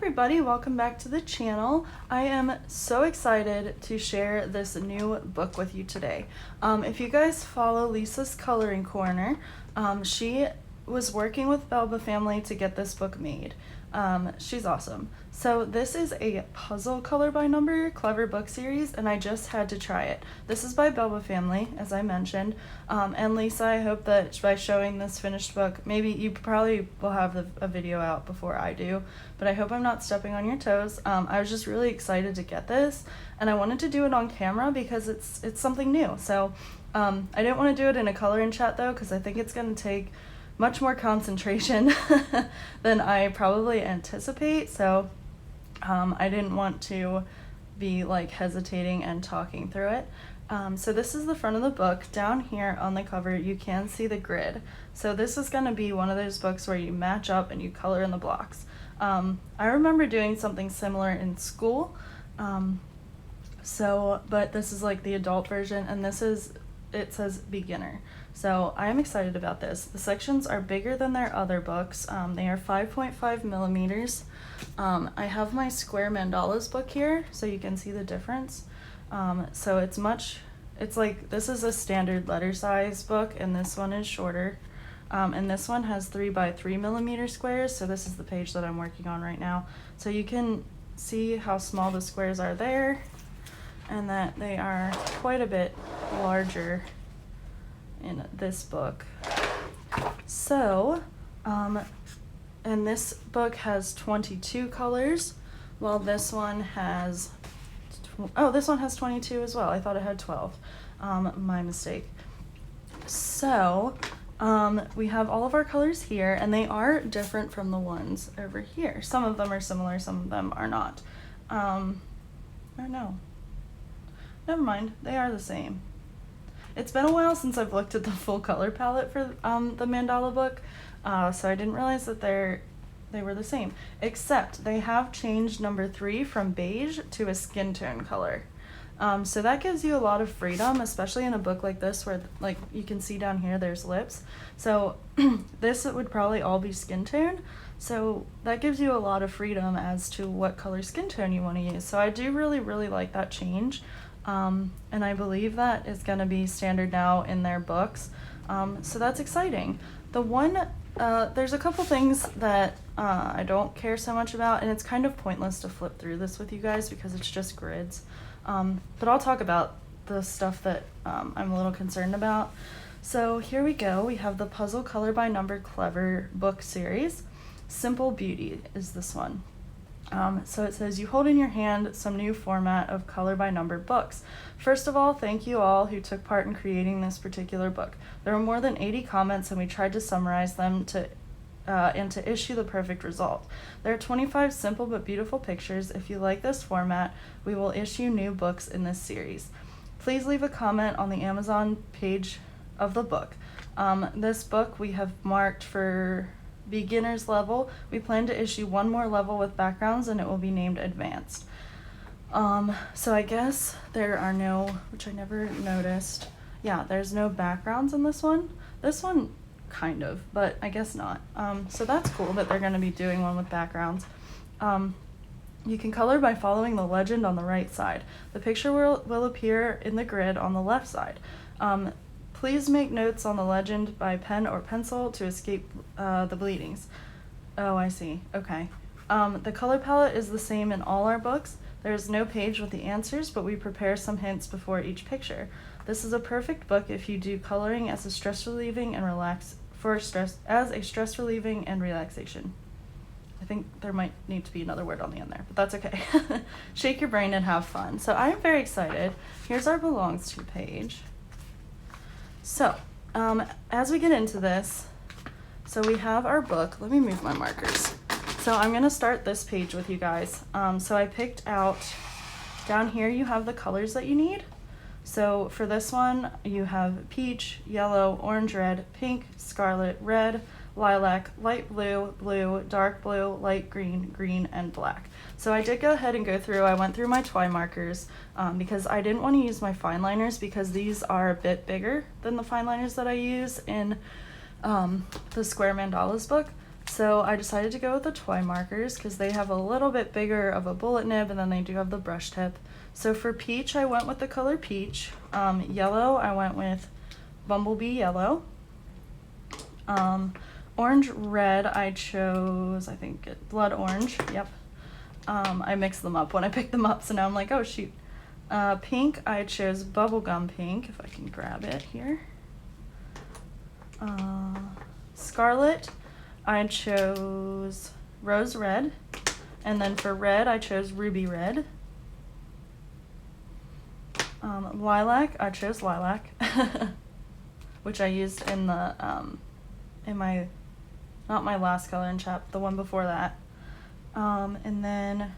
everybody, welcome back to the channel. I am so excited to share this new book with you today. If you guys follow Lisa's Coloring Corner, she was working with Belba Family to get this book made. She's awesome. So this is a puzzle color by number clever book series, and I just had to try it. This is by Belba Family, as I mentioned, and Lisa, I hope that by showing this finished book, maybe you probably will have a video out before I do, but I hope I'm not stepping on your toes. I was just really excited to get this, and I wanted to do it on camera because it's something new. So I didn't want to do it in a coloring chat though, because I think it's going to take much more concentration than I probably anticipate, so I didn't want to be like hesitating and talking through it. So this is the front of the book. Down here on the cover you can see the grid. So this is going to be one of those books where you match up and you color in the blocks. I remember doing something similar in school, but this is like the adult version, and it says beginner. So I'm excited about this. The sections are bigger than their other books. They are 5.5 millimeters. I have my square mandalas book here so you can see the difference. So it's like, this is a standard letter size book and this one is shorter. And this one has 3 by 3 millimeter squares. So this is the page that I'm working on right now. So you can see how small the squares are there, and that they are quite a bit larger in this book. So, and this book has 22 colors, while this one has, this one has 22 as well. I thought it had 12. My mistake. So, we have all of our colors here, and they are different from the ones over here. Some of them are similar, some of them are not. Or no. Never mind, they are the same. It's been a while since I've looked at the full color palette for the mandala book, so I didn't realize that they were the same. Except they have changed number 3 from beige to a skin tone color. So that gives you a lot of freedom, especially in a book like this where, like, you can see down here there's lips. So this would probably all be skin tone. So that gives you a lot of freedom as to what color skin tone you want to use. So I do really, really like that change. And I believe that is going to be standard now in their books. So that's exciting. There's a couple things that I don't care so much about, and it's kind of pointless to flip through this with you guys because it's just grids. But I'll talk about the stuff that I'm a little concerned about. So here we go. We have the Puzzle Color by Number Clever book series. Simple Beauty is this one. So it says, you hold in your hand some new format of color by number books. First of all, thank you all who took part in creating this particular book. There were more than 80 comments, and we tried to summarize them and to issue the perfect result. There are 25 simple but beautiful pictures. If you like this format, we will issue new books in this series. Please leave a comment on the Amazon page of the book. This book we have marked for beginners level. We plan to issue one more level with backgrounds, and it will be named advanced. So I guess there are no, which I never noticed. Yeah, there's no backgrounds in this one. This one kind of, but I guess not. So that's cool that they're going to be doing one with backgrounds. You can color by following the legend on the right side. The picture will appear in the grid on the left side. Please make notes on the legend by pen or pencil to escape the bleedings. Oh, I see. Okay. The color palette is the same in all our books. There is no page with the answers, but we prepare some hints before each picture. This is a perfect book if you do coloring as a stress relieving and relaxation. I think there might need to be another word on the end there, but that's okay. Shake your brain and have fun. So I am very excited. Here's our belongs to page. So, as we get into this, so we have our book. Let me move my markers. So I'm going to start this page with you guys. So I picked out, down here you have the colors that you need. So for this one, you have peach, yellow, orange, red, pink, scarlet, red, lilac, light blue, blue, dark blue, light green, green, and black. So I did go ahead and I went through my Twi markers because I didn't want to use my fine liners because these are a bit bigger than the fine liners that I use in the Square Mandalas book. So I decided to go with the toy markers because they have a little bit bigger of a bullet nib, and then they do have the brush tip. So for peach, I went with the color peach. Yellow, I went with Bumblebee Yellow. Orange red, I chose, I think, Blood Orange. Yep. I mixed them up when I picked them up, so now I'm like, oh shoot. Pink, I chose Bubblegum Pink, if I can grab it here. Scarlet, I chose Rose Red. And then for red, I chose Ruby Red. Lilac, I chose Lilac, which I used in the, in my, not my last color in chat, the one before that. And then,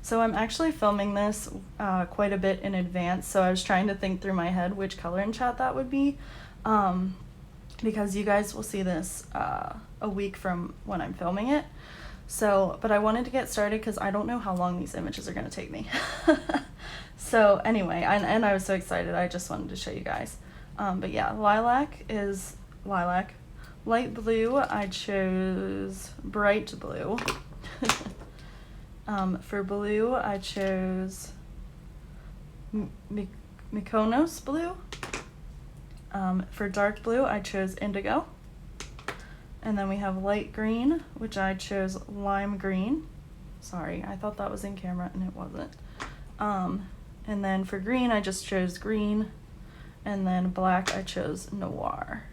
so I'm actually filming this quite a bit in advance, so I was trying to think through my head which color in chat that would be, because you guys will see this a week from when I'm filming it. So, but I wanted to get started because I don't know how long these images are going to take me. So anyway, and I was so excited, I just wanted to show you guys. But yeah, lilac is lilac. Light blue, I chose bright blue. For blue, I chose Mykonos blue. For dark blue, I chose indigo. And then we have light green, which I chose lime green. Sorry, I thought that was in camera and it wasn't. And then for green, I just chose green. And then black, I chose noir,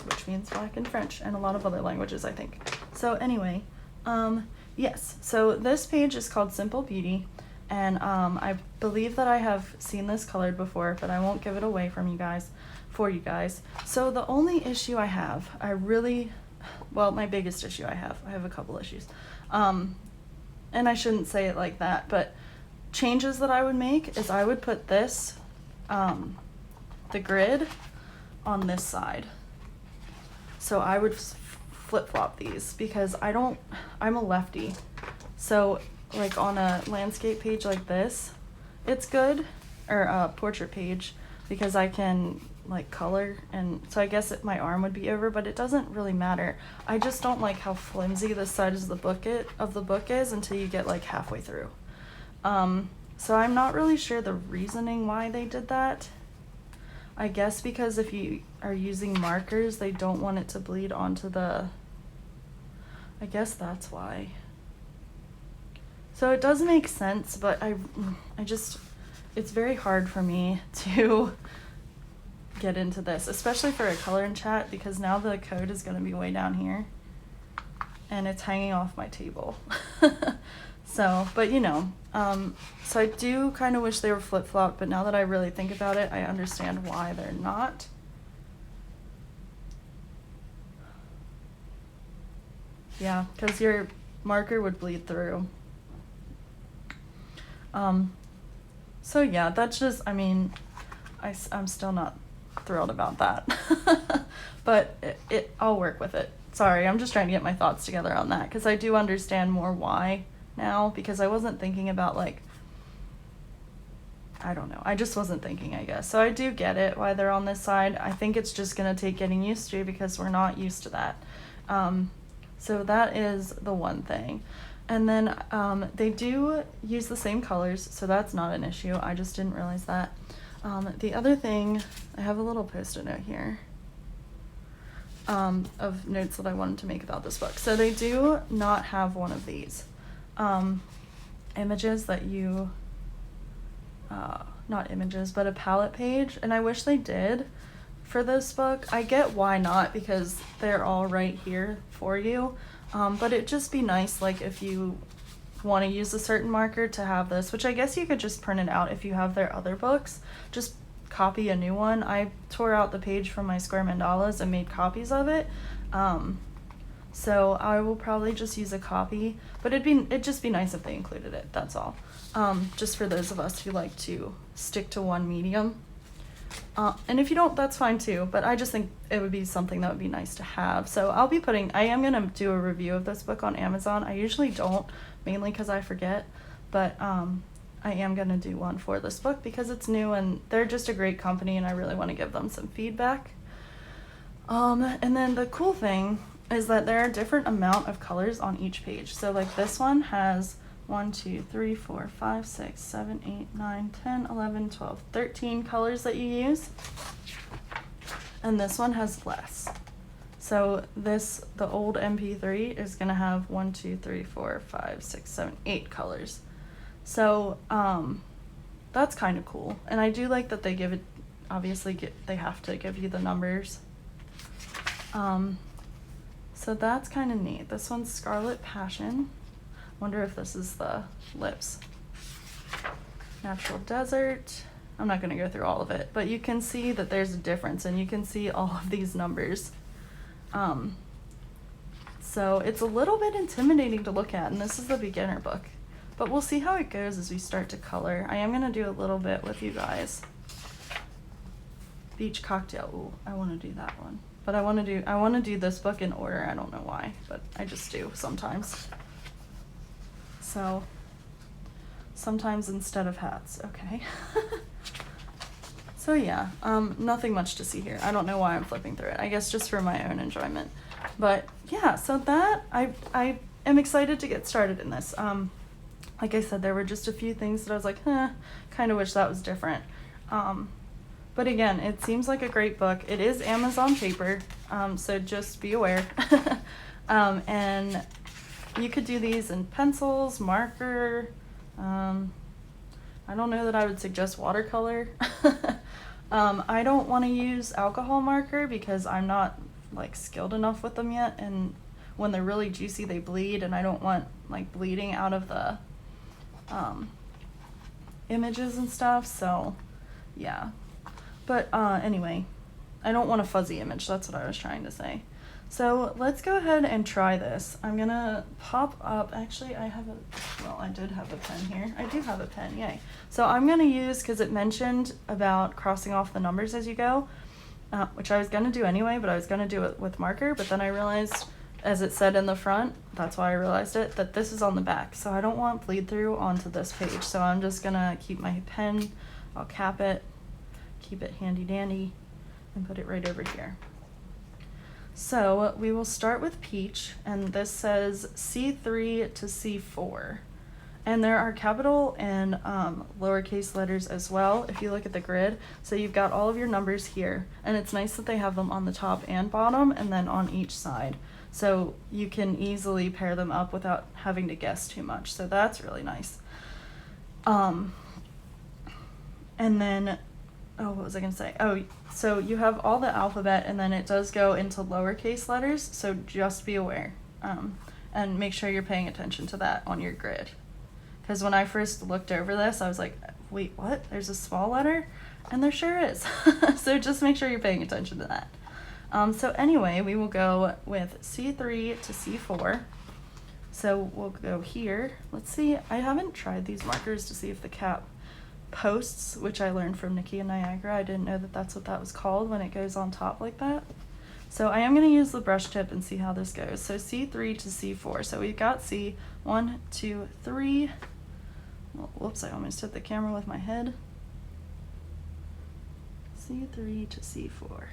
which means black in French and a lot of other languages, I think. So anyway, yes, so this page is called Simple Beauty, and I believe that I have seen this colored before, but I won't give it away for you guys. So the only issue I have, my biggest issue I have a couple issues, and I shouldn't say it like that, but changes that I would make is I would put this, the grid on this side. So I would flip-flop these because I'm a lefty. So like on a landscape page like this, it's good, or a portrait page, because I can like color, and so I guess my arm would be over, but it doesn't really matter. I just don't like how flimsy this side of the book is until you get like halfway through. So I'm not really sure the reasoning why they did that. I guess because if you are using markers, they don't want it to bleed onto I guess that's why. So it does make sense, but it's very hard for me to get into this, especially for a color in chat, because now the code is going to be way down here and it's hanging off my table. So, but so I do kind of wish they were flip-flopped, but now that I really think about it, I understand why they're not. Yeah, because your marker would bleed through. So yeah, that's just, I'm still not thrilled about that. But I'll work with it. Sorry, I'm just trying to get my thoughts together on that, because I do understand more why now, because I wasn't thinking about, like, I don't know, I just wasn't thinking, I guess. So I do get it why they're on this side. I think it's just gonna take getting used to, because we're not used to that. So that is the one thing. And then they do use the same colors, so that's not an issue. I just didn't realize that. The other thing, I have a little post-it note here of notes that I wanted to make about this book. So they do not have one of these images that you, not images, but a palette page, and I wish they did for this book. I get why not, because they're all right here for you, but it'd just be nice, like, if you want to use a certain marker, to have this, which I guess you could just print it out if you have their other books. Just copy a new one. I tore out the page from my square mandalas and made copies of it. So I will probably just use a copy, but it'd just be nice if they included it, that's all. Just for those of us who like to stick to one medium. And if you don't, that's fine too, but I just think it would be something that would be nice to have. So I am going to do a review of this book on Amazon. I usually don't, mainly because I forget, but I am going to do one for this book because it's new and they're just a great company and I really want to give them some feedback. And then the cool thing is that there are different amount of colors on each page. So like this one has 1, 2, 3, 4, 5, 6, 7, 8, 9, 10, 11, 12, 13 colors that you use. And this one has less. So this, the old MP3 is gonna have 1, 2, 3, 4, 5, 6, 7, 8 colors. So that's kind of cool. And I do like that they give it, obviously they have to give you the numbers. So that's kind of neat. This one's Scarlet Passion. Wonder if this is the lips. Natural Desert. I'm not going to go through all of it, but you can see that there's a difference, and you can see all of these numbers. So it's a little bit intimidating to look at, and this is the beginner book. But we'll see how it goes as we start to color. I am going to do a little bit with you guys. Beach Cocktail. Ooh, I want to do that one. But I want to do this book in order. I don't know why, but I just do sometimes. So sometimes instead of hats. Okay. So yeah, nothing much to see here. I don't know why I'm flipping through it. I guess just for my own enjoyment. But yeah, so that I am excited to get started in this. Like I said, there were just a few things that I was like, kind of wish that was different. But again, it seems like a great book. It is Amazon paper, so just be aware. And you could do these in pencils, marker. I don't know that I would suggest watercolor. I don't want to use alcohol marker because I'm not like skilled enough with them yet, and when they're really juicy they bleed, and I don't want like bleeding out of the images and stuff. So yeah, but anyway, I don't want a fuzzy image. That's what I was trying to say. So let's go ahead and try this. I'm gonna pop up, actually I did have a pen here. I do have a pen, yay. So I'm gonna use, because it mentioned about crossing off the numbers as you go, which I was gonna do anyway, but I was gonna do it with marker, but then I realized, as it said in the front, that's why I realized it, that this is on the back. So I don't want bleed through onto this page. So I'm just gonna keep my pen, I'll cap it, keep it handy dandy, and put it right over here. So we will start with Peach, and this says C3 to C4. And there are capital and lowercase letters as well, if you look at the grid. So you've got all of your numbers here, and it's nice that they have them on the top and bottom, and then on each side. So you can easily pair them up without having to guess too much. So that's really nice. And then, oh, what was I gonna say? Oh, so you have all the alphabet, and then it does go into lowercase letters, so just be aware. And make sure you're paying attention to that on your grid. Because when I first looked over this, I was like, wait, what? There's a small letter? And there sure is. So just make sure you're paying attention to that. So anyway, we will go with C3 to C4. So we'll go here. Let's see, I haven't tried these markers to see if the cap posts, which I learned from Nikki and Niagara. I didn't know that that's what that was called when it goes on top like that. So I am going to use the brush tip and see how this goes. So C3 to C4. So we've got C, 1, 2, 3. Well, whoops, I almost hit the camera with my head. C3 to C4.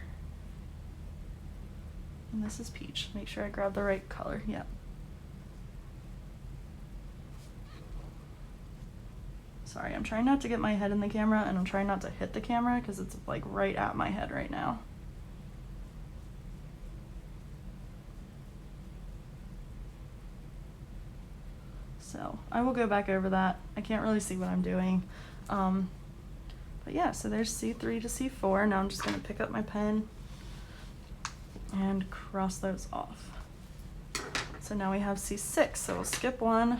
And this is Peach. Make sure I grab the right color. Yep. Sorry, I'm trying not to get my head in the camera, and I'm trying not to hit the camera because it's like right at my head right now. So I will go back over that. I can't really see what I'm doing. But yeah, so there's C3 to C4. Now I'm just going to pick up my pen and cross those off. So now we have C6, so we'll skip one.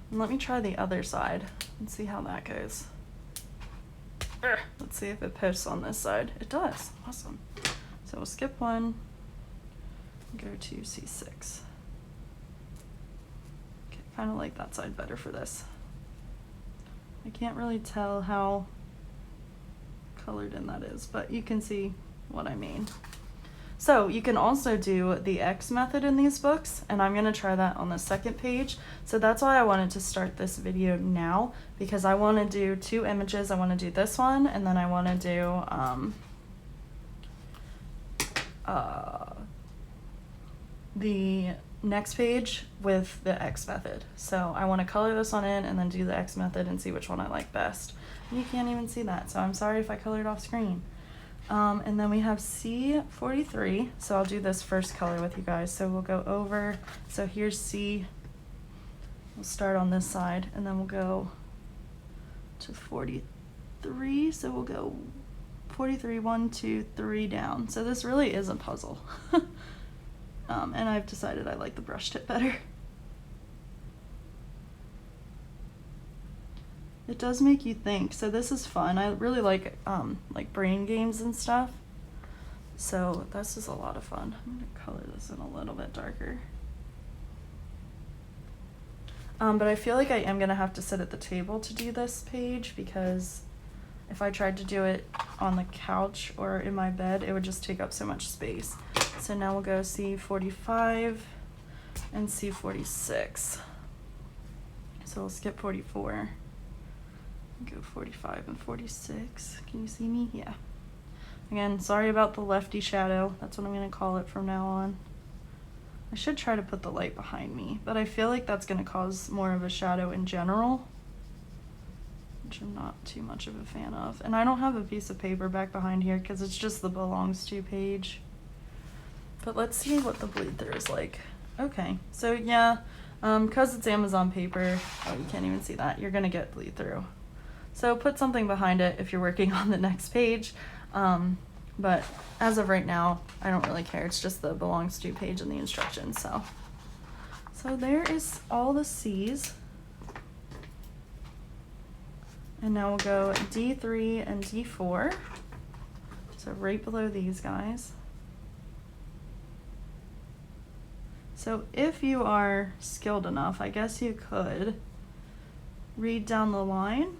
And let me try the other side and see how that goes. Let's see if it posts on this side. It does. Awesome. So we'll skip one, go to C6. Okay, kind of like that side better for this. I can't really tell how colored in that is, but you can see what I mean. So you can also do the X method in these books, and I'm going to try that on the second page. So that's why I wanted to start this video now, because I want to do 2 images. I want to do this one, and then I want to do the next page with the X method. So I want to color this one in and then do the X method and see which one I like best. You can't even see that, so I'm sorry if I colored off screen. And then we have C43, so I'll do this first color with you guys. So we'll go over, so here's C, we'll start on this side, and then we'll go to 43, so we'll go 43, 1, 2, 3 down. So this really is a puzzle. And I've decided I like the brush tip better. It does make you think, so this is fun. I really like brain games and stuff. So this is a lot of fun. I'm gonna color this in a little bit darker. But I feel like I am gonna have to sit at the table to do this page, because if I tried to do it on the couch or in my bed, it would just take up so much space. So now we'll go C45 and C46. So we'll skip 44. Go 45 and 46. Can you see me? Yeah. Again, sorry about the lefty shadow. That's what I'm going to call it from now on. I should try to put the light behind me, but I feel like that's going to cause more of a shadow in general, which I'm not too much of a fan of. And I don't have a piece of paper back behind here because it's just the belongs to page. But let's see what the bleed through is like. Okay, so yeah, because it's Amazon paper, oh, you can't even see that, you're going to get bleed through. So put something behind it if you're working on the next page. But as of right now, I don't really care. It's just the belongs to page and the instructions. So there is all the C's. And now we'll go D3 and D4. So right below these guys. So if you are skilled enough, I guess you could read down the line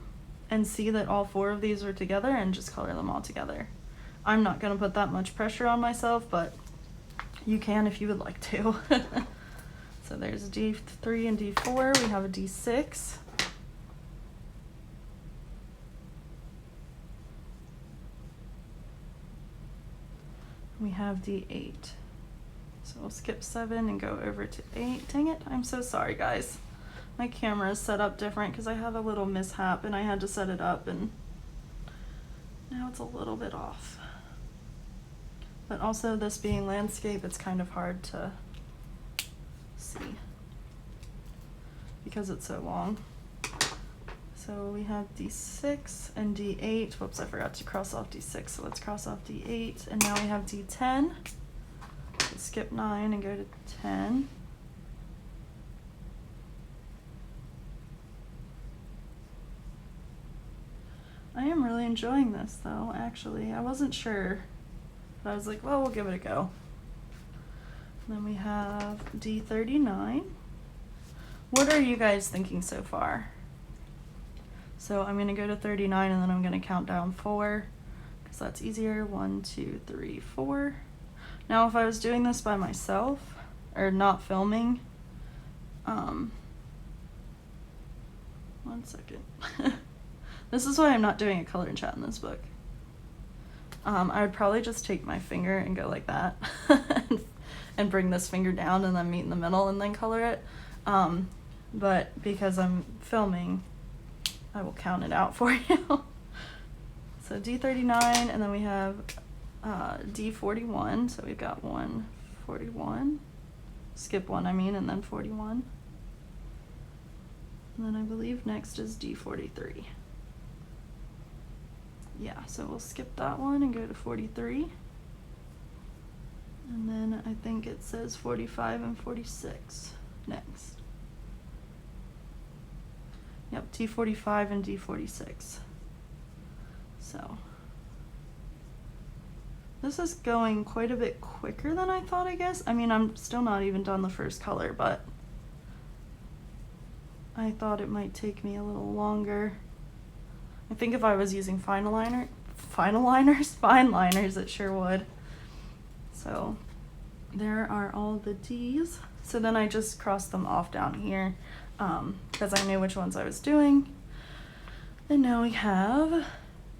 and see that all 4 of these are together and just color them all together. I'm not going to put that much pressure on myself, but you can if you would like to. So there's D3 and D4. We have a D6. We have D8. So we'll skip 7 and go over to 8. Dang it, I'm so sorry, guys. My camera is set up different because I have a little mishap and I had to set it up, and now it's a little bit off. But also, this being landscape, it's kind of hard to see because it's so long. So we have D6 and D8. Whoops, I forgot to cross off D6, so let's cross off D8. And now we have D10. Let's skip 9 and go to 10. I am really enjoying this though, actually. I wasn't sure, but I was like, well, we'll give it a go. And then we have D39. What are you guys thinking so far? So I'm gonna go to 39 and then I'm gonna count down 4, because that's easier. 1, 2, 3, 4. Now if I was doing this by myself, or not filming, 1 second. This is why I'm not doing a color and chat in this book. I would probably just take my finger and go like that and bring this finger down and then meet in the middle and then color it. But because I'm filming, I will count it out for you. So D39, and then we have D41. So we've got 41. Skip 1, I mean, and then 41. And then I believe next is D43. Yeah, so we'll skip that one and go to 43. And then I think it says 45 and 46 next. Yep, D45 and D46. So this is going quite a bit quicker than I thought, I guess. I mean, I'm still not even done the first color, but I thought it might take me a little longer. I think if I was using fine liners, it sure would. So there are all the D's. So then I just crossed them off down here because I knew which ones I was doing. And now we have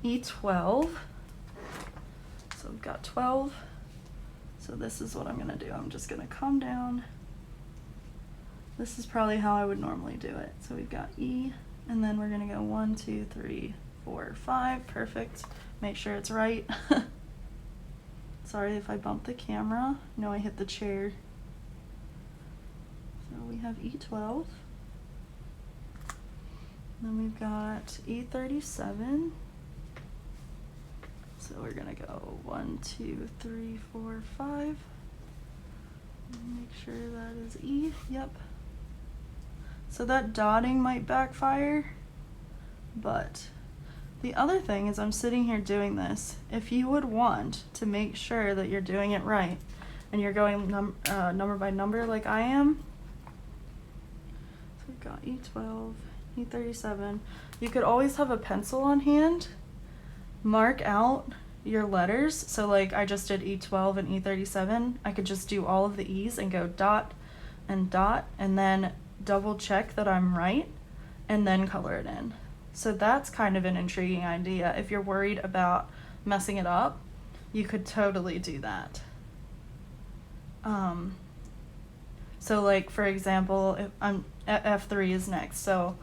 E12. So we've got 12, So this is what I'm gonna do. I'm just gonna come down. This is probably how I would normally do it. So we've got E, and then we're gonna go 1, 2, 3, 4, 5. Perfect. Make sure it's right. Sorry if I bumped the camera. No, I hit the chair. So we have E12. Then we've got E37. So we're gonna go 1, 2, 3, 4, 5. Make sure that is E. Yep. So that dotting might backfire, but the other thing is I'm sitting here doing this. If you would want to make sure that you're doing it right and you're going number by number like I am, so we've got E12, E37. You could always have a pencil on hand, mark out your letters. So like I just did E12 and E37. I could just do all of the E's and go dot, and then double check that I'm right, and then color it in. So that's kind of an intriguing idea. If you're worried about messing it up, you could totally do that. So like for example, if F3 is next, so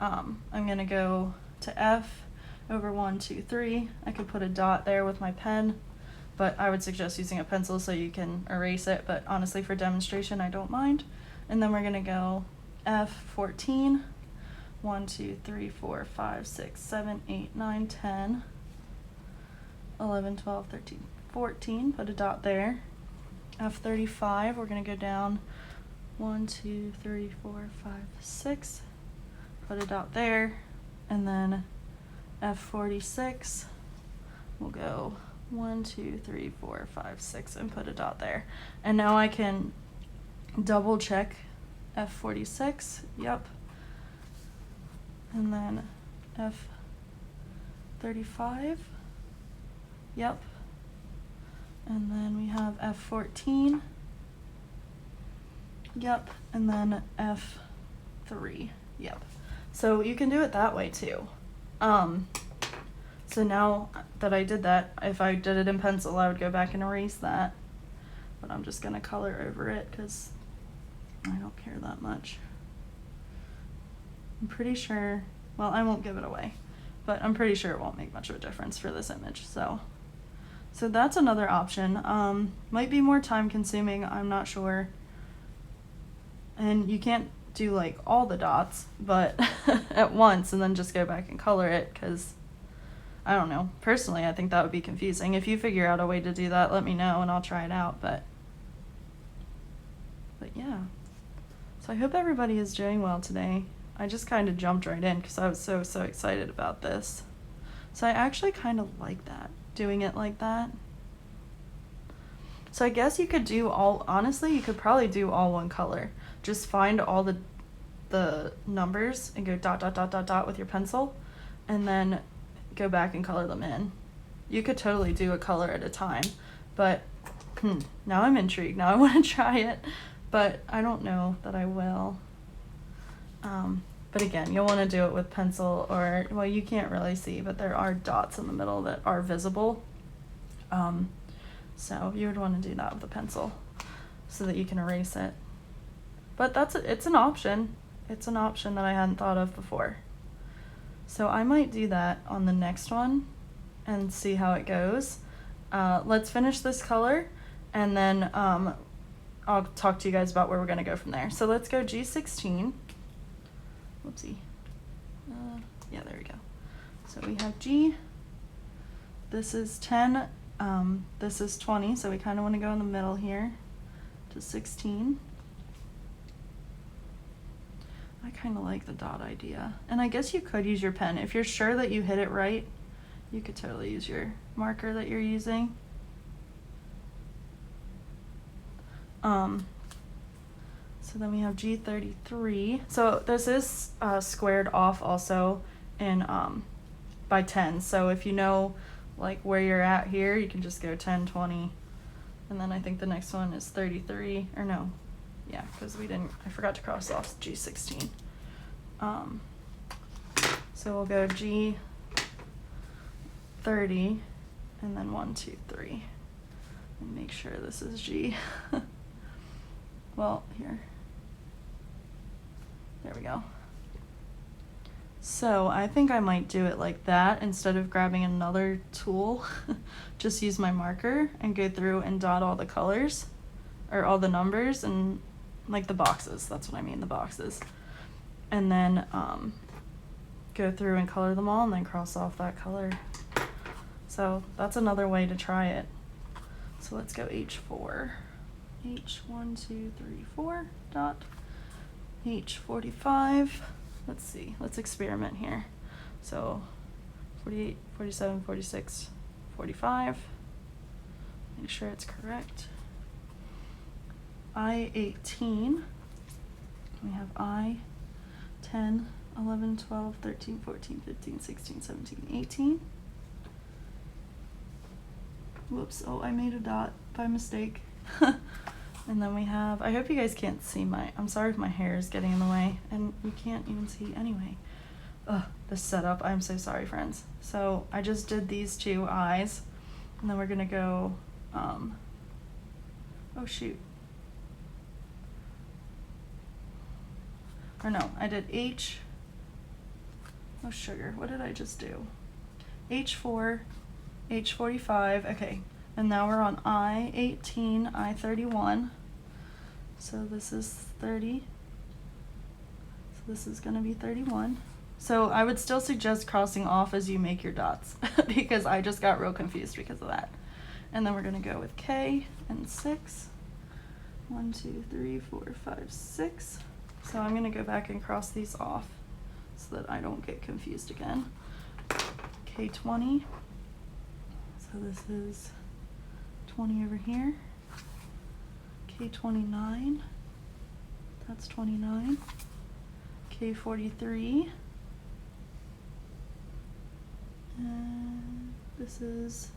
I'm gonna go to F over 1, 2, 3. I could put a dot there with my pen, but I would suggest using a pencil so you can erase it, but honestly for demonstration I don't mind. And then we're gonna go F14, 1, 2, 3, 4, 5, 6, 7, 8, 9, 10, 11, 12, 13, 14, put a dot there. F35, we're gonna go down 1, 2, 3, 4, 5, 6, put a dot there, and then F46, we'll go 1, 2, 3, 4, 5, 6, and put a dot there. And now I can double check F46, yep. And then F35, yep. And then we have F14, yep. And then F3, yep. So you can do it that way too. So now that I did that, if I did it in pencil, I would go back and erase that. But I'm just gonna color over it because I don't care that much. I'm pretty sure, well, I won't give it away, but I'm pretty sure it won't make much of a difference for this image. So that's another option. Might be more time consuming, I'm not sure. And you can't do like all the dots, but at once and then just go back and color it, because I don't know. Personally, I think that would be confusing. If you figure out a way to do that, let me know and I'll try it out. But yeah. So I hope everybody is doing well today. I just kind of jumped right in because I was so excited about this. So I actually kind of like that, doing it like that. So I guess you could do all, honestly, you could probably do all one color. Just find all the numbers and go dot, dot, dot, dot, dot with your pencil, and then go back and color them in. You could totally do a color at a time, but now I'm intrigued. Now I want to try it, but I don't know that I will. But again, you'll want to do it with pencil, or, well, you can't really see, but there are dots in the middle that are visible. So you would want to do that with a pencil so that you can erase it. But it's an option. It's an option that I hadn't thought of before. So I might do that on the next one and see how it goes. Let's finish this color, and then I'll talk to you guys about where we're going to go from there. So let's go G16. Whoopsie. Yeah, there we go. So we have G. This is 10. This is 20, so we kind of want to go in the middle here to 16. I kind of like the dot idea. And I guess you could use your pen. If you're sure that you hit it right, you could totally use your marker that you're using. So then we have G33. So this is squared off also in by 10. So if you know like where you're at here, you can just go 10, 20. And then I think the next one is 33, or no. Yeah, because I forgot to cross off G16. So we'll go G30, and then 1, 2, 3. And make sure this is G. Well, here. There we go. So I think I might do it like that instead of grabbing another tool. Just use my marker and go through and dot all the colors, or all the numbers, and like the boxes, that's what I mean, the boxes. And then go through and color them all and then cross off that color. So that's another way to try it. So let's go H4. H1, 2, 3, 4 dot. H45. Let's see, let's experiment here. So 48, 47, 46, 45. Make sure it's correct. I18. We have I 10, 11, 12, 13, 14, 15, 16, 17, 18. Whoops, oh, I made a dot by mistake. And then we have, I hope you guys can't see I'm sorry if my hair is getting in the way, and you can't even see anyway. Ugh, this setup, I'm so sorry, friends. So I just did these two eyes, and then we're gonna go, oh shoot. Or no, I did H, oh sugar, what did I just do? H4, H45, okay. And now we're on I18, I31. So this is 30. So this is gonna be 31. So I would still suggest crossing off as you make your dots because I just got real confused because of that. And then we're gonna go with K and 6. 1, 2, 3, 4, 5, 6. So I'm gonna go back and cross these off so that I don't get confused again. K20. So this is 20 over here. K29, that's 29. K43, and this is,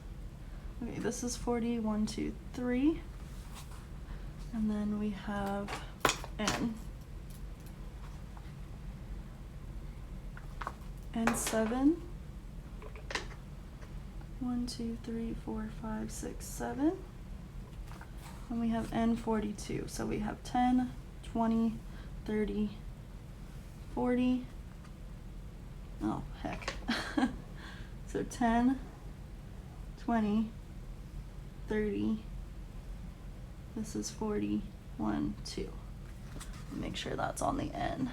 okay, this is 40, 1, 2, 3. And then we have N. N7. 1, 2, 3, 4, 5, 6, 7. And we have N42. So we have 10, 20, 30, 40. Oh, heck. So 10, 20, 30. This is 40, 1, 2. Make sure that's on the N.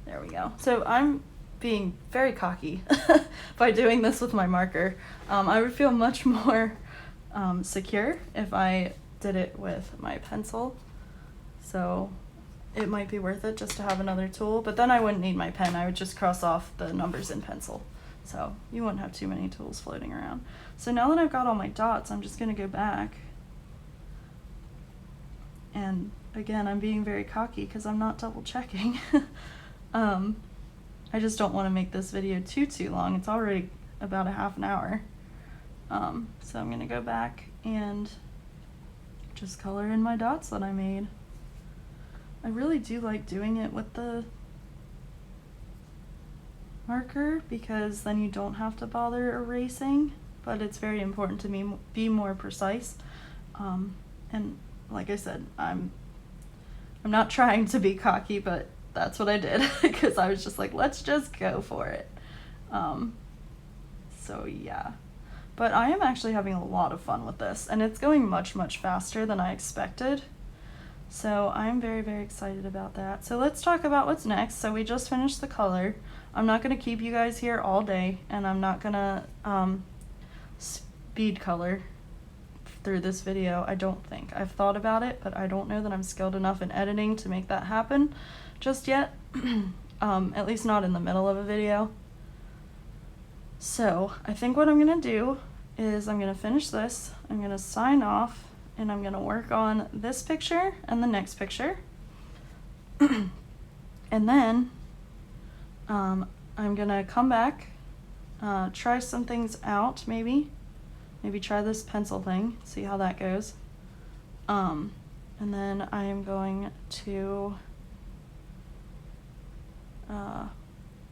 There we go. So I'm being very cocky by doing this with my marker. I would feel much more secure if I did it with my pencil. So it might be worth it just to have another tool, but then I wouldn't need my pen. I would just cross off the numbers in pencil. So you wouldn't have too many tools floating around. So now that I've got all my dots, I'm just gonna go back. And again, I'm being very cocky because I'm not double checking. I just don't want to make this video too long. It's already about a half an hour. So I'm gonna go back and just color in my dots that I made. I really do like doing it with the marker because then you don't have to bother erasing, but it's very important to me be more precise. And like I said, I'm not trying to be cocky, but that's what I did because I was just like, let's just go for it. So yeah, but I am actually having a lot of fun with this, and it's going much faster than I expected. So I'm very excited about that. So let's talk about what's next. So we just finished the color. I'm not going to keep you guys here all day, and I'm not going to speed color through this video. I don't think. I've thought about it, but I don't know that I'm skilled enough in editing to make that happen just yet. At least not in the middle of a video. So I think what I'm going to do is I'm going to finish this, I'm going to sign off, and I'm going to work on this picture and the next picture. And then I'm going to come back, try some things out, maybe try this pencil thing, see how that goes. And then I am going to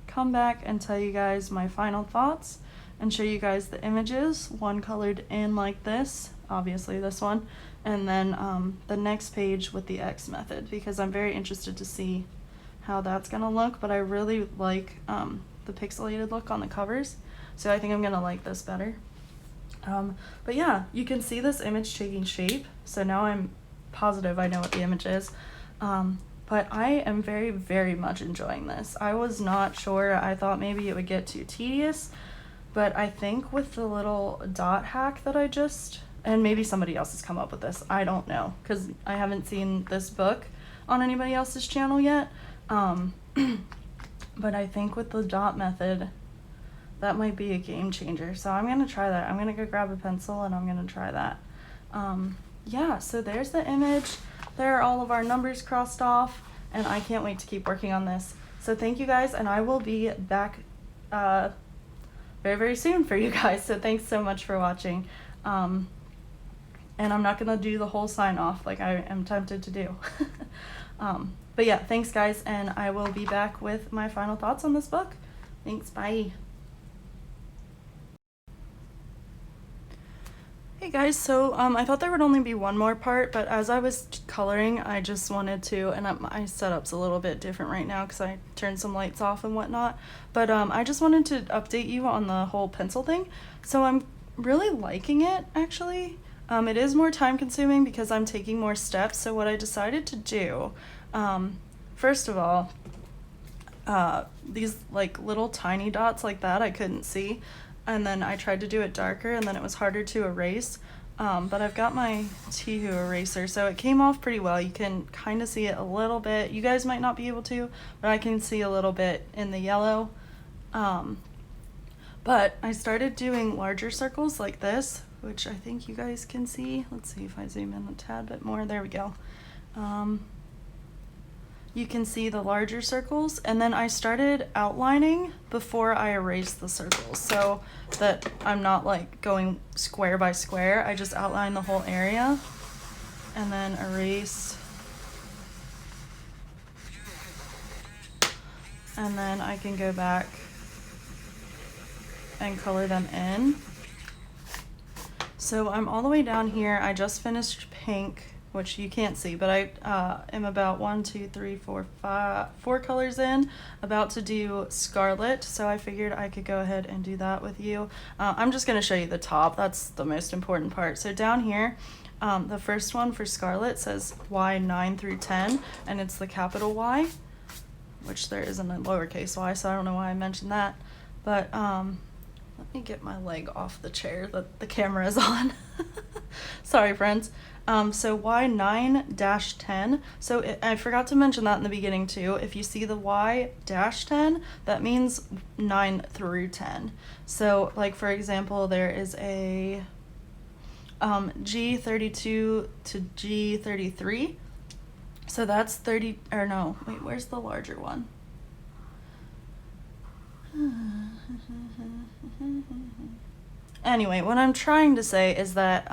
come back and tell you guys my final thoughts and show you guys the images, one colored in like this, obviously this one, and then the next page with the X method, because I'm very interested to see how that's gonna look, but I really like the pixelated look on the covers, so I think I'm gonna like this better. But yeah, you can see this image taking shape, so now I'm positive I know what the image is. But I am very, very much enjoying this. I was not sure. I thought maybe it would get too tedious, but I think with the little dot hack that I just, and maybe somebody else has come up with this, I don't know, because I haven't seen this book on anybody else's channel yet. But I think with the dot method, that might be a game changer. So I'm gonna try that. I'm gonna go grab a pencil and I'm gonna try that. Yeah, so there's the image. There are all of our numbers crossed off, and I can't wait to keep working on this. So thank you guys, and I will be back very, very soon for you guys. So thanks so much for watching. And I'm not gonna do the whole sign off like I am tempted to do. But yeah, thanks guys, and I will be back with my final thoughts on this book. Thanks, bye. Hey guys, so I thought there would only be one more part, but as I was coloring, I just wanted to, and my setup's a little bit different right now because I turned some lights off and whatnot, but I just wanted to update you on the whole pencil thing. So I'm really liking it, actually. It is more time consuming because I'm taking more steps, so what I decided to do, first of all, these like little tiny dots like that I couldn't see, and then I tried to do it darker and then it was harder to erase, but I've got my Tihu eraser, so it came off pretty well. You can kind of see it a little bit. You guys might not be able to, but I can see a little bit in the yellow. But I started doing larger circles like this, which I think you guys can see. Let's see if I zoom in a tad bit more. There we go. You can see the larger circles, and then I started outlining before I erased the circles, so that I'm not like going square by square. I just outline the whole area and then erase, and then I can go back and color them in. So I'm all the way down here. I just finished pink, which you can't see, but I am about 4 colors in, about to do scarlet, so I figured I could go ahead and do that with you. I'm just going to show you the top. That's the most important part. So down here, the first one for scarlet says Y 9 through 10, and it's the capital Y, which there isn't a lowercase y, so I don't know why I mentioned that. But let me get my leg off the chair that the camera is on. Sorry, friends. So Y 9-10, so I forgot to mention that in the beginning too. If you see the Y-10, that means 9 through 10. So like for example, there is a G32 to G33. So that's 30, or no, wait, where's the larger one? Anyway, what I'm trying to say is that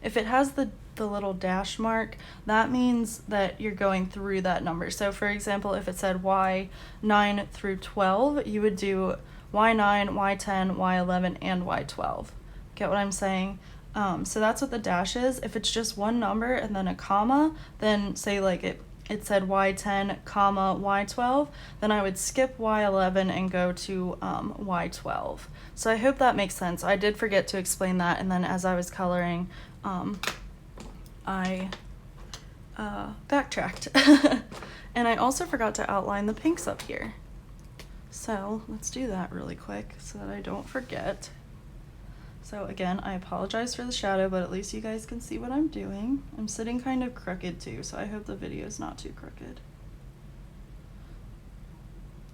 if it has the little dash mark, that means that you're going through that number. So for example, if it said Y 9 through 12, you would do Y9, Y10, Y11, and Y12. Get what I'm saying? So that's what the dash is. If it's just one number and then a comma, then say like it said Y10, comma, Y12, then I would skip Y11 and go to Y12. So I hope that makes sense. I did forget to explain that, and then as I was coloring, I backtracked. And I also forgot to outline the pinks up here. So let's do that really quick so that I don't forget. So again, I apologize for the shadow, but at least you guys can see what I'm doing. I'm sitting kind of crooked too, so I hope the video is not too crooked.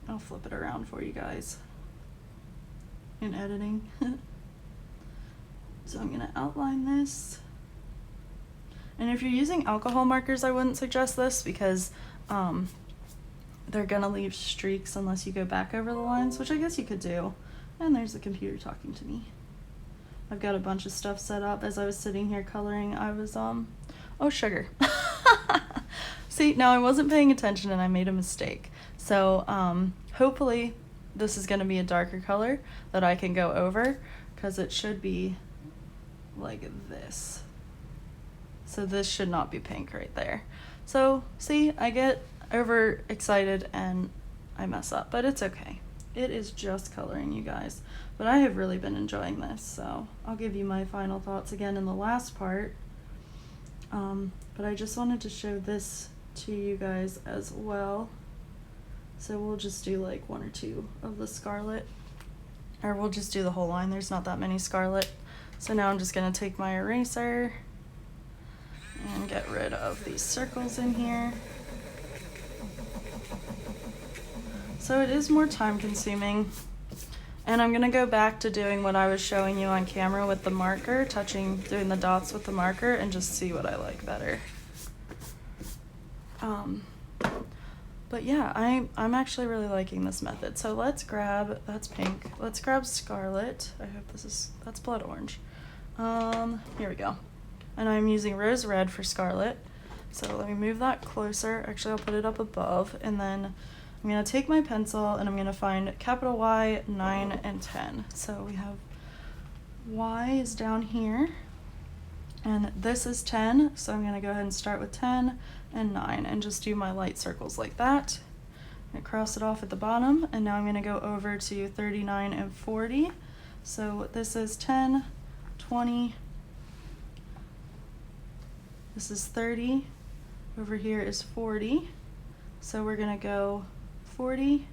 I'll flip it around for you guys in editing. So I'm gonna outline this. And if you're using alcohol markers, I wouldn't suggest this because they're gonna leave streaks unless you go back over the lines, which I guess you could do. And there's the computer talking to me. I've got a bunch of stuff set up. As I was sitting here coloring, I was, oh, sugar. See, now I wasn't paying attention and I made a mistake. So hopefully this is going to be a darker color that I can go over, because it should be like this. So this should not be pink right there. So see, I get over excited and I mess up, but it's okay. It is just coloring, you guys. But I have really been enjoying this, so I'll give you my final thoughts again in the last part. But I just wanted to show this to you guys as well. So we'll just do like 1 or 2 of the scarlet, or we'll just do the whole line. There's not that many scarlet. So now I'm just gonna take my eraser and get rid of these circles in here. So it is more time consuming, and I'm gonna go back to doing what I was showing you on camera with the marker, doing the dots with the marker, and just see what I like better. But yeah, I'm actually really liking this method. So let's grab, that's pink, let's grab scarlet. I hope that's blood orange. Here we go. And I'm using rose red for scarlet. So let me move that closer. Actually, I'll put it up above, and then I'm gonna take my pencil and I'm gonna find capital Y, 9, and 10. So we have Y is down here, and this is 10. So I'm gonna go ahead and start with 10 and 9 and just do my light circles like that. And cross it off at the bottom, and now I'm gonna go over to 39 and 40. So this is 10, 20, this is 30, over here is 40. So we're gonna go 40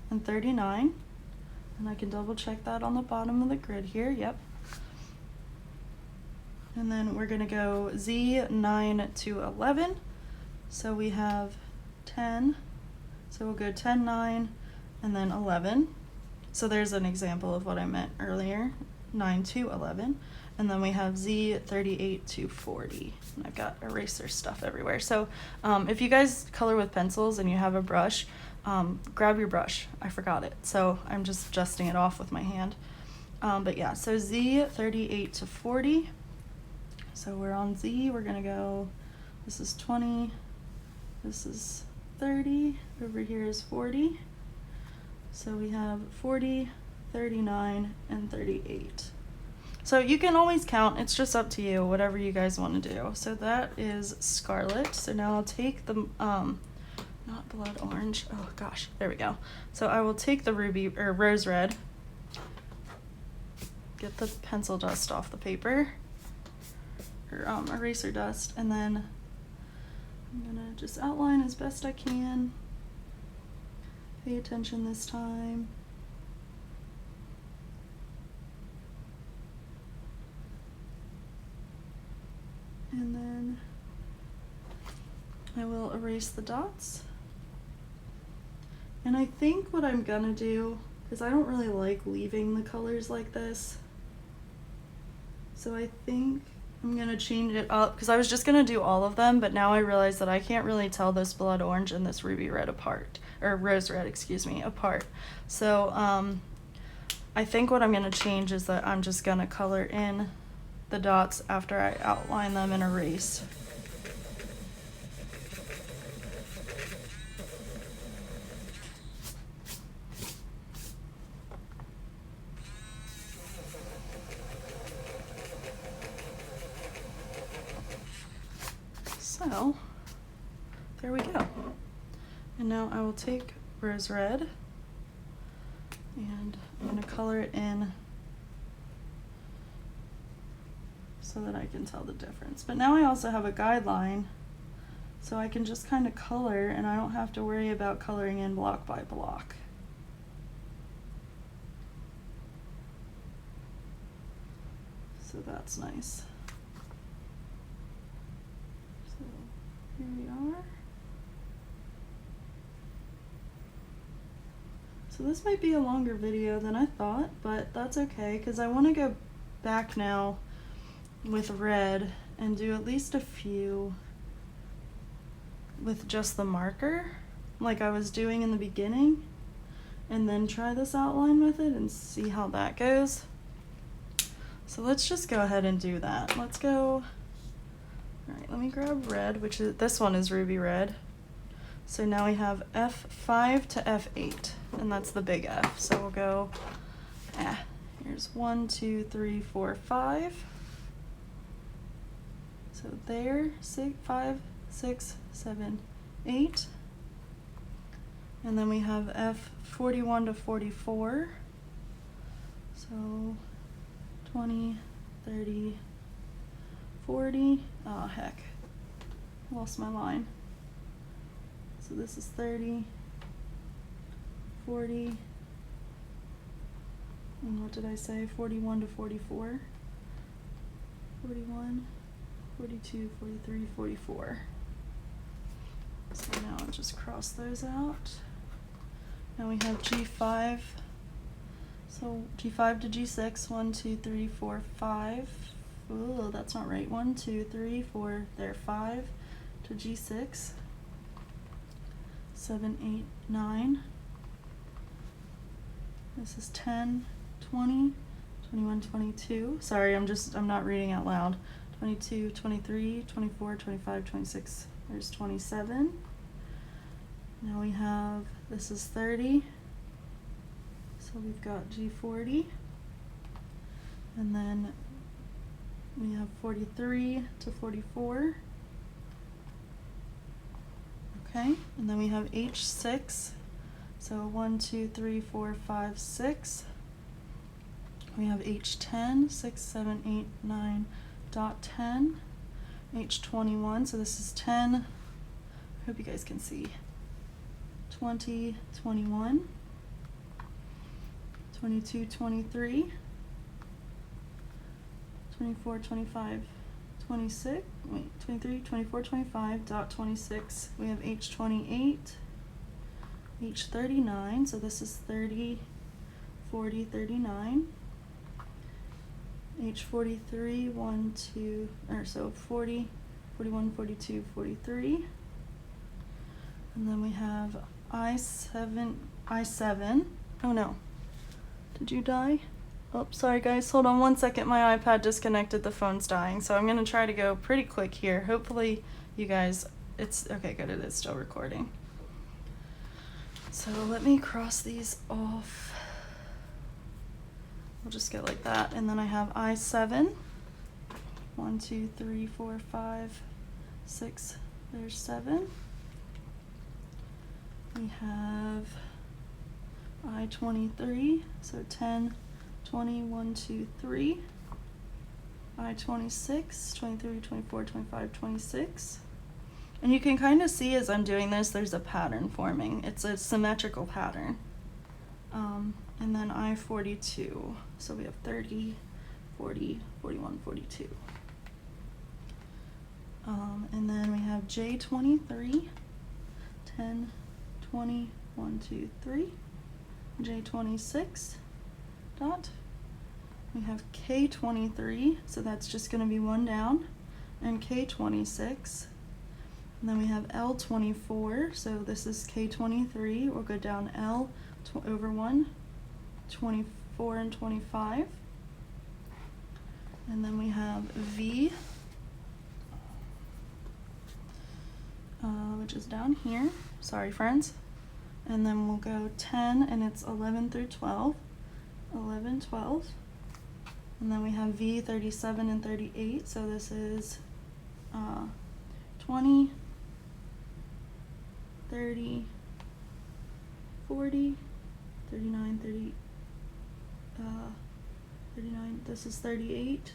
and 39, and I can double check that on the bottom of the grid here, yep. And then we're gonna go Z, 9 to 11. So we have 10, so we'll go 10, 9, and then 11. So there's an example of what I meant earlier, 9 to 11. And then we have Z, 38 to 40. And I've got eraser stuff everywhere. So if you guys color with pencils and you have a brush, grab your brush. I forgot it, so I'm just dusting it off with my hand. But yeah, so Z, 38 to 40. So we're on Z, we're gonna go, this is 20, this is 30, over here is 40. So we have 40, 39, and 38. So you can always count, it's just up to you, whatever you guys want to do. So that is scarlet. So now I'll take the, not blood orange, oh gosh, there we go. So I will take the rose red, get the pencil dust off the paper, or eraser dust, and then I'm gonna just outline as best I can. Pay attention this time. And then I will erase the dots. And I think what I'm gonna do, because I don't really like leaving the colors like this, so I think I'm gonna change it up, because I was just gonna do all of them, but now I realize that I can't really tell this blood orange and this ruby red apart, or rose red, excuse me, apart. So I think what I'm gonna change is that I'm just gonna color in the dots after I outline them and erase. So there we go. And now I will take rose red and I'm going to color it in so that I can tell the difference. But now I also have a guideline, so I can just kind of color and I don't have to worry about coloring in block by block. So that's nice. So here we are. So this might be a longer video than I thought, but that's okay, because I want to go back now with red and do at least a few with just the marker like I was doing in the beginning, and then try this outline method and see how that goes. So let's just go ahead and do that. Let's go, all right, let me grab red, which is, this one is ruby red. So now we have F5 to F8, and that's the big F. So we'll go, here's 1, 2, 3, 4, 5. So there, 6, 5, 6, 7, 8. And then we have F41 to 44. So 20, 30, 40. Oh, heck. Lost my line. So this is 30, 40, and what did I say? 41 to 44. 41, 42, 43, 44. So now I'll just cross those out. Now we have G5. So G5 to G6, 1, 2, 3, 4, 5. Ooh, that's not right. 1, 2, 3, 4, there, 5 to G6. 7, 8, 9. This is 10, 20, 21, 22. Sorry, I'm not reading out loud. 22, 23, 24, 25, 26. There's 27. Now we have, this is 30. So we've got G40. And then we have 43 to 44. Okay, and then we have H6. So 1, 2, 3, 4, 5, 6. We have H10, 6, 7, 8, 9, dot 10. H21, so this is 10. I hope you guys can see. 20, 21. 22, 23. 24, 25, 26. Wait, 23, 24, 25, dot 26. We have H28. H39, so this is 30, 40, 39. H43, 1, 2, or so 40, 41, 42, 43. And then we have I7. Oh no. Did you die? Oh, sorry guys, hold on one second. My iPad disconnected, the phone's dying. So I'm gonna try to go pretty quick here. Hopefully you guys, it's, okay, good, it is still recording. So let me cross these off. We'll just go like that. And then I have I7. 1, 2, 3, 4, 5, 6, there's 7. We have I23, so 10, 20, 1, 2, 3. I26, 23, 24, 25, 26. And you can kind of see as I'm doing this, there's a pattern forming. It's a symmetrical pattern. And then I42. So we have 30, 40, 41, 42. And then we have J23, 10, 20, 1, 2, 3. J26, dot. We have K23, so that's just going to be one down, and K26. And then we have L24, so this is K23. We'll go down L over 1, 24 and 25. And then we have V, which is down here. Sorry, friends. And then we'll go 10, and it's 11 through 12. 11, 12. And then we have V, 37 and 38. So this is 20, 30, 40, 39, 30, 39. This is 38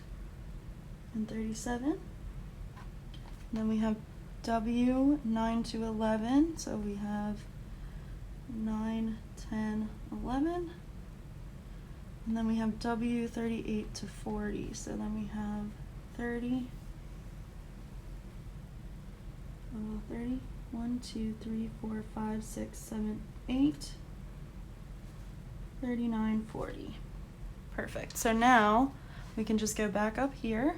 and 37. And then we have W, 9 to 11. So we have 9, 10, 11. And then we have W, 38 to 40. So then we have 30, 30, 1, 2, 3, 4, 5, 6, 7, 8, 39, 40. Perfect. So now we can just go back up here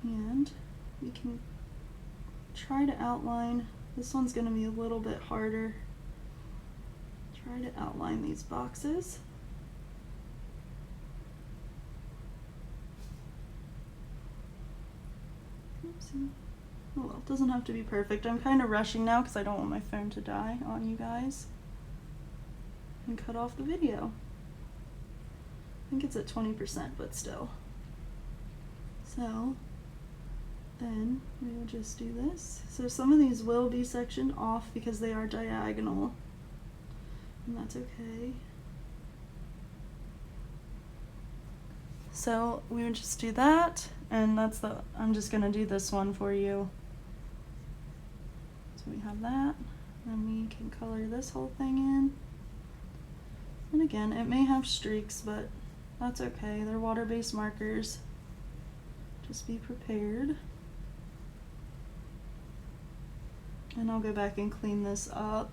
and we can try to outline. This one's going to be a little bit harder. Try to outline these boxes. Oopsie. Oh well, it doesn't have to be perfect. I'm kind of rushing now because I don't want my phone to die on you guys and cut off the video. I think it's at 20%, but still. So then we will just do this. So some of these will be sectioned off because they are diagonal, and that's okay. So we would just do that, and that's I'm just gonna do this one for you. So we have that, and we can color this whole thing in. And again, it may have streaks, but that's okay. They're water-based markers. Just be prepared. And I'll go back and clean this up.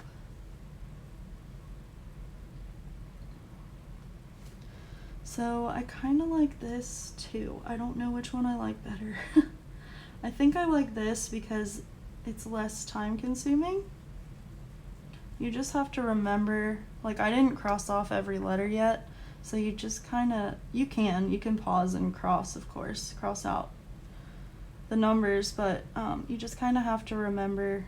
So I kind of like this too. I don't know which one I like better. I think I like this because it's less time consuming. You just have to remember, like I didn't cross off every letter yet, so you just kind of, you can pause and cross, of course, cross out the numbers, but you just kind of have to remember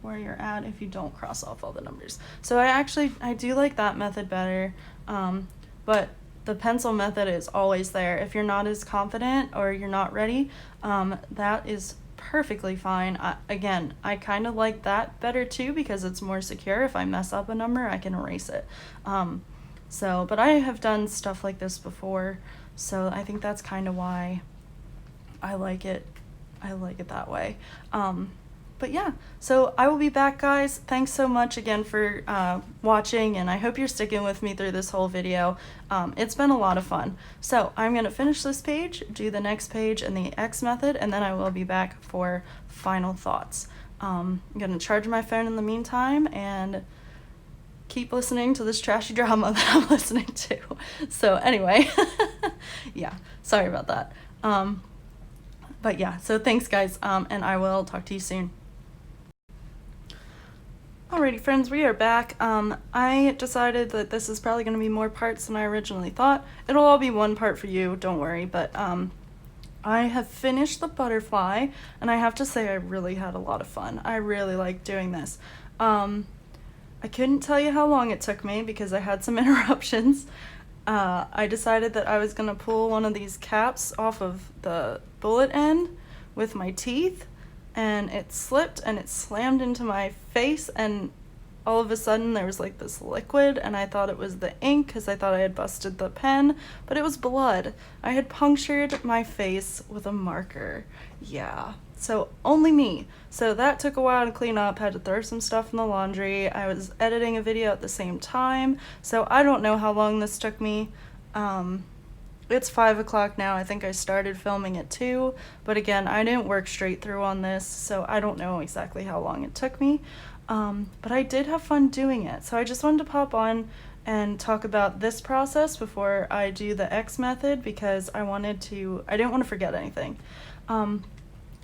where you're at if you don't cross off all the numbers. So I do like that method better, but the pencil method is always there. If you're not as confident or you're not ready, that is perfectly fine. Again, I kind of like that better too because it's more secure. If I mess up a number, I can erase it. But I have done stuff like this before, so I think that's kind of why I like it. I like it that way. But yeah, so I will be back, guys. Thanks so much again for watching, and I hope you're sticking with me through this whole video. It's been a lot of fun. So I'm going to finish this page, do the next page in the X method, and then I will be back for final thoughts. I'm going to charge my phone in the meantime and keep listening to this trashy drama that I'm listening to. So anyway, yeah, sorry about that. But yeah, so thanks guys, and I will talk to you soon. Alrighty friends, we are back. I decided that this is probably going to be more parts than I originally thought. It'll all be one part for you, don't worry, but I have finished the butterfly, and I have to say I really had a lot of fun. I really liked doing this. I couldn't tell you how long it took me because I had some interruptions. I decided that I was going to pull one of these caps off of the bullet end with my teeth, and it slipped and it slammed into my face, and all of a sudden there was like this liquid, and I thought it was the ink because I thought I had busted the pen, but it was blood. I had punctured my face with a marker. Yeah, so only me. So that took a while to clean up, had to throw some stuff in the laundry. I was editing a video at the same time, so I don't know how long this took me. It's 5 o'clock now. I think I started filming at 2, but again, I didn't work straight through on this, so I don't know exactly how long it took me. But I did have fun doing it, so I just wanted to pop on and talk about this process before I do the X method because I didn't want to forget anything.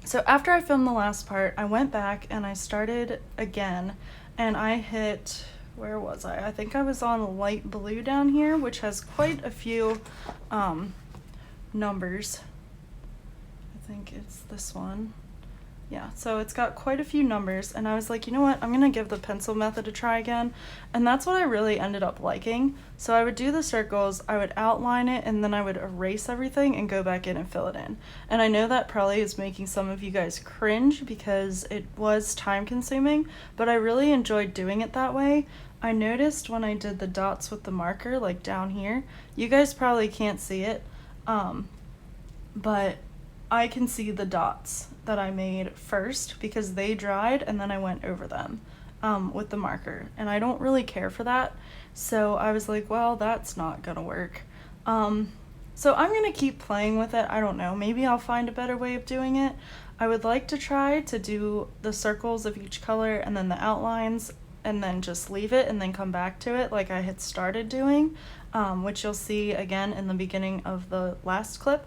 So after I filmed the last part, I went back and I started again, and I hit, where was I? I think I was on light blue down here, which has quite a few numbers. I think it's this one. Yeah, so it's got quite a few numbers, and I was like, you know what, I'm gonna give the pencil method a try again, and that's what I really ended up liking. So I would do the circles, I would outline it, and then I would erase everything and go back in and fill it in. And I know that probably is making some of you guys cringe because it was time consuming, but I really enjoyed doing it that way. I noticed when I did the dots with the marker, like down here, you guys probably can't see it, but I can see the dots that I made first because they dried, and then I went over them with the marker, and I don't really care for that, so I was like, well, that's not gonna work. So I'm gonna keep playing with it. I don't know, maybe I'll find a better way of doing it. I would like to try to do the circles of each color and then the outlines, and then just leave it and then come back to it like I had started doing, which you'll see again in the beginning of the last clip.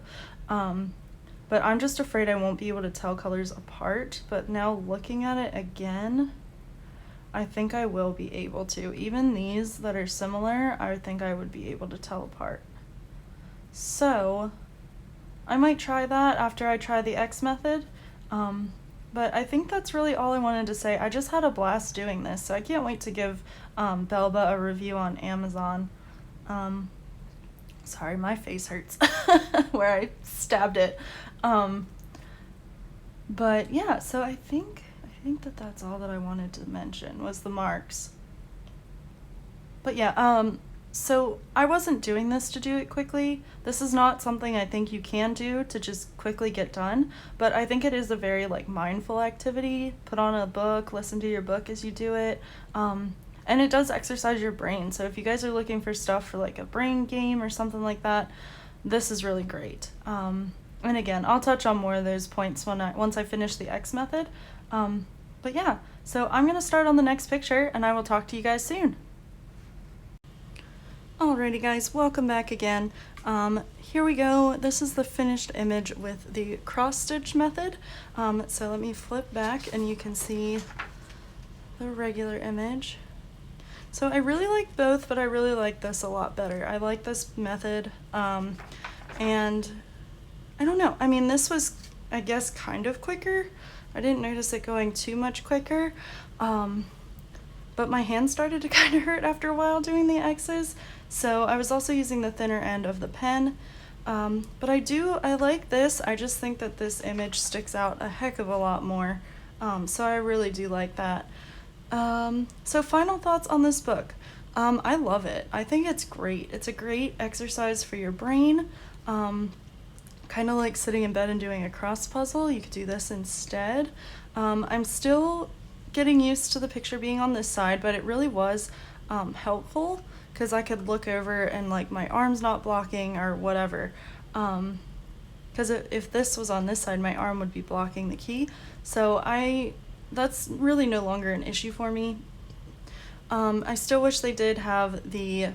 But I'm just afraid I won't be able to tell colors apart, but now looking at it again, I think I will be able to. Even these that are similar, I think I would be able to tell apart. So I might try that after I try the X method. But I think that's really all I wanted to say. I just had a blast doing this, so I can't wait to give Belba a review on Amazon. Um, Sorry, my face hurts where I stabbed it. Um, but yeah, so I think that that's all that I wanted to mention was the marks. But yeah, so I wasn't doing this to do it quickly. This is not something I think you can do to just quickly get done, but I think it is a very like mindful activity. Put on a book, listen to your book as you do it. And it does exercise your brain. So if you guys are looking for stuff for like a brain game or something like that, this is really great. And again, I'll touch on more of those points once I finish the X method. But yeah, so I'm gonna start on the next picture and I will talk to you guys soon. Alrighty guys, welcome back again. Here we go. This is the finished image with the cross stitch method. So let me flip back and you can see the regular image. So I really like both, but I really like this a lot better. I like this method, and I don't know. I mean, this was, I guess, kind of quicker. I didn't notice it going too much quicker, but my hand started to kind of hurt after a while doing the X's, so I was also using the thinner end of the pen. But I like this. I just think that this image sticks out a heck of a lot more, so I really do like that. So final thoughts on this book. I love it. I think it's great. It's a great exercise for your brain. Kind of like sitting in bed and doing a cross puzzle. You could do this instead. I'm still getting used to the picture being on this side, but it really was helpful because I could look over and like my arm's not blocking or whatever. Because if this was on this side, my arm would be blocking the key. So that's really no longer an issue for me. I still wish they did have the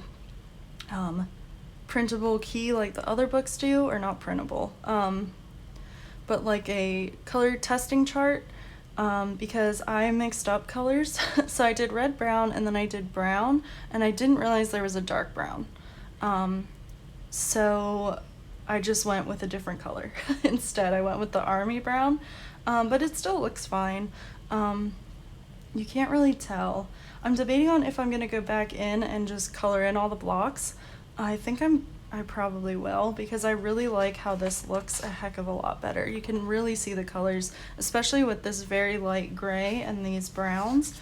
printable key like the other books do, or not printable, but like a color testing chart, because I mixed up colors. So I did red, brown, and then I did brown, and I didn't realize there was a dark brown. So I just went with a different color instead. I went with the army brown, but it still looks fine. You can't really tell. I'm debating on if I'm gonna go back in and just color in all the blocks. I think I probably will, because I really like how this looks a heck of a lot better. You can really see the colors, especially with this very light gray and these browns.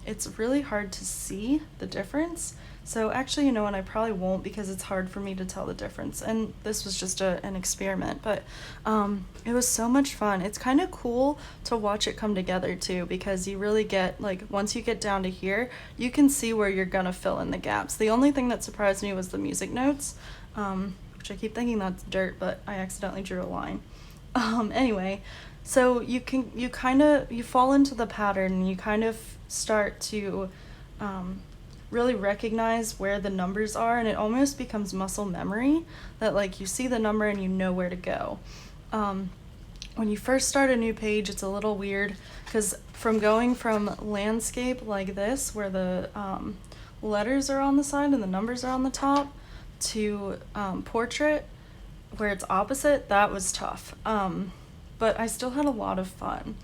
It's really hard to see the difference. So actually, you know what, I probably won't, because it's hard for me to tell the difference. And this was just an experiment, but it was so much fun. It's kind of cool to watch it come together too, because you really get, like, once you get down to here, you can see where you're gonna fill in the gaps. The only thing that surprised me was the music notes, which I keep thinking that's dirt, but I accidentally drew a line. Anyway, so you fall into the pattern, and you kind of start to really recognize where the numbers are, and it almost becomes muscle memory, that like you see the number and you know where to go. When you first start a new page, it's a little weird, because from going from landscape like this, where the letters are on the side and the numbers are on the top, to portrait, where it's opposite, that was tough. But I still had a lot of fun.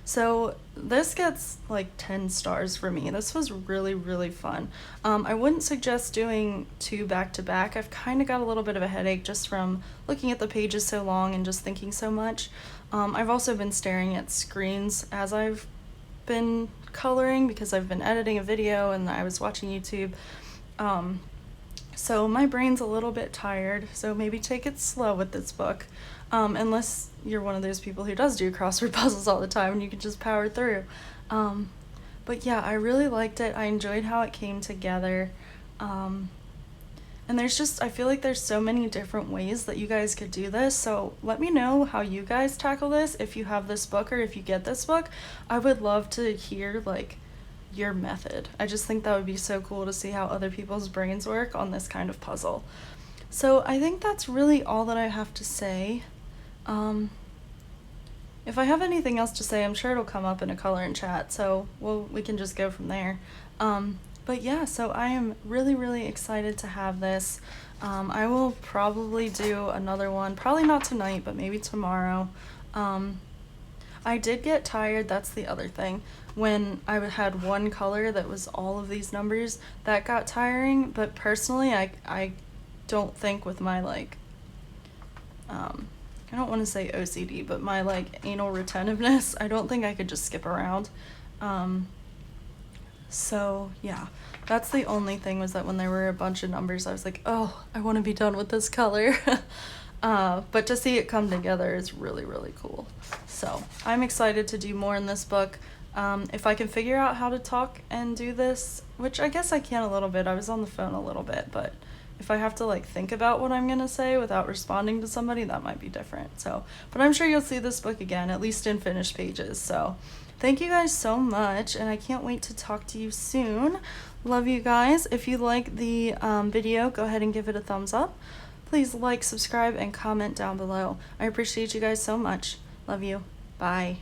So this gets like 10 stars for me. This was really, really fun. I wouldn't suggest doing 2 back to back. I've kind of got a little bit of a headache just from looking at the pages so long and just thinking so much. I've also been staring at screens as I've been coloring, because I've been editing a video and I was watching YouTube. So my brain's a little bit tired, so maybe take it slow with this book. Unless you're one of those people who does do crossword puzzles all the time and you can just power through. But yeah, I really liked it. I enjoyed how it came together. And I feel like there's so many different ways that you guys could do this, so let me know how you guys tackle this if you have this book or if you get this book. I would love to hear like your method. I just think that would be so cool to see how other people's brains work on this kind of puzzle. So I think that's really all that I have to say. If I have anything else to say, I'm sure it'll come up in a color and chat, so we can just go from there. But yeah, so I am really, really excited to have this. I will probably do another one, probably not tonight, but maybe tomorrow. I did get tired, that's the other thing. When I had one color that was all of these numbers, that got tiring, but personally, I don't think with my, like, I don't want to say OCD, but my, like, anal retentiveness, I don't think I could just skip around. So, yeah, that's the only thing, was that when there were a bunch of numbers, I was like, oh, I want to be done with this color. But to see it come together is really, really cool. So I'm excited to do more in this book. If I can figure out how to talk and do this, which I guess I can a little bit, I was on the phone a little bit, but if I have to like think about what I'm gonna say without responding to somebody, that might be different. So, but I'm sure you'll see this book again, at least in finished pages. So thank you guys so much, and I can't wait to talk to you soon. Love you guys. If you like the video, go ahead and give it a thumbs up. Please like, subscribe, and comment down below. I appreciate you guys so much. Love you. Bye.